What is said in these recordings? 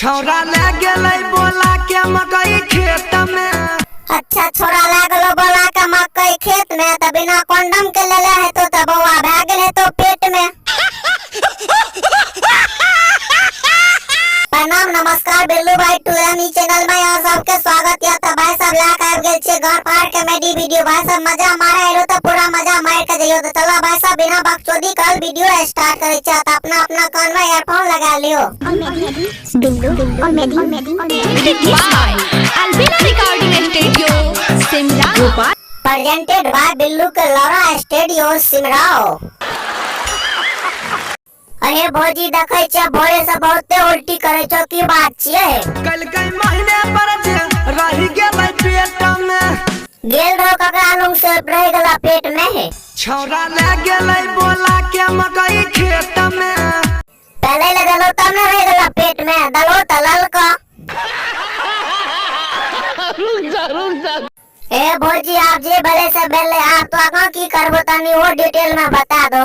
छौरा ले गेलै बोला के मकई खेत में। अच्छा छोरा लागलो बोला के मकई खेत में त बिना कंडम के लेले है तो बउआ भाग गेले तो पेट में। प्रणाम नमस्कार बिल्लू भाई टूएमी चैनल में आप सबके स्वागत है। तो भाई सब लाइक आ गेल छे घर पार के मेडी वीडियो भाई सब मजा मारे आइलो तो पूरा मजा मार के जइयो। तो चलो भाई सब बिना बकचोदी कर वीडियो स्टार्ट करे छे। तो अपना अपना कान में ईयरफोन लगा लियो। बिल्लू और मेडी अलबेला रिकॉर्डिंग स्टूडियो सिमरा प्रेजेंटेड बाय बिल्लू के लौरा स्टूडियो सिमराओ। अरे भौजी देखे छे भोरे से बहुते उल्टी करे छो की बात छे। कल कई महीने पर जे रही गेलै पेट में। गेल रहो ककरा लुंग से रह गेला पेट में है। छौरा ले गेलै बोला के मकई खेत में। पहले ले गलो तब न रह गेला पेट में दलो तलल का। ए भौजी आप जे भले से भले आप तो आगा की करबो तनी वो डिटेल में बता दो।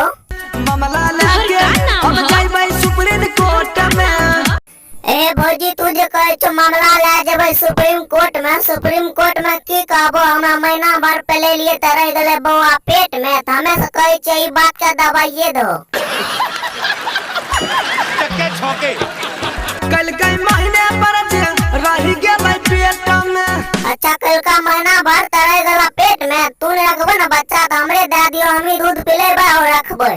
मामला लेके अब जाइबै सुप्रीम कोर्ट में। ए भौजी तू जे कहे छो मामला ले जेबै सुप्रीम कोर्ट में की कहबो। हमरा महीना भर पहले लिए त रह गेले बउआ पेट में त हमें से कहे छे ई बात का दवाई दो। टक्के छोके कल कई महीने पर जे रही गेलै पेट में। अच्छा कल का महीना भर त रह गेला पेट में तू ने रखबो ना बच्चा त हमरे दे दियो हम ही दूध पिलेबै और रखबै।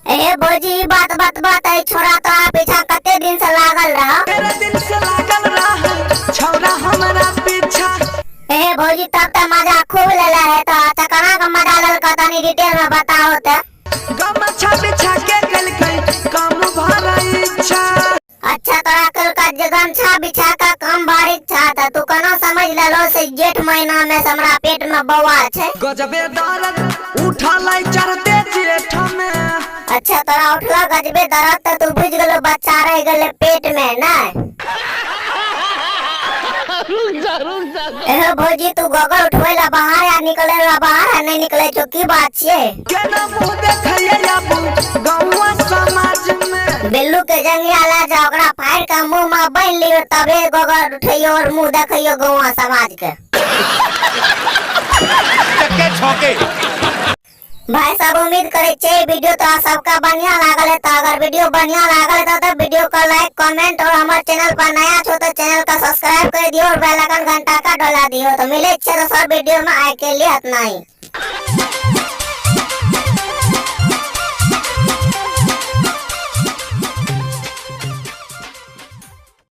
ए भौजी बात है छोरा तो आप पीछा कते दिन से लागल रहा। तेरे दिन से लागल रहा छौरा हमरा पीछा। ए भौजी तब त मजा खूब लेला है तो अच्छा कना का मजा लेल का तनी डिटेल में बताओ त। गमछा बिछा के कल कई काम भरई इच्छा। अच्छा तोरा कल का गमछा बिछा का काम भारी इच्छा था तू कना समझ लेलो से जेठ महीना में हमरा पेट में बउआ छे। गजबे दर्द उठालै चढ़ते जेठ में। अच्छा तोरा उठला गजबे दर्द त तू बुझ गेलो बच्चा रह गेले पेट में ना। ए भौजी तू गोगर उठवेला बाहर या निकलेला बाहर नहीं निकले छो की बात छे। केना मुंह देखैया याबू गौवा समाज में। बिल्लू के जंगिया ला जा ओकरा फाड़ के मुंह में बांध लियो तबे गोगर उठैयो और मुंह देखैयो गौवा समाज के। टक्के छोके भाई सब उम्मीद करे छे वीडियो तो सबका बढ़िया लागल है। तो अगर वीडियो बढ़िया लागल है तो वीडियो को लाइक कमेंट और हमारे चैनल पर नया छो तो चैनल का सब्सक्राइब कर दियो और बेल आइकन घंटा का डला दियो। तो मिले अच्छे तो सब वीडियो में आए के लिए इतना ही।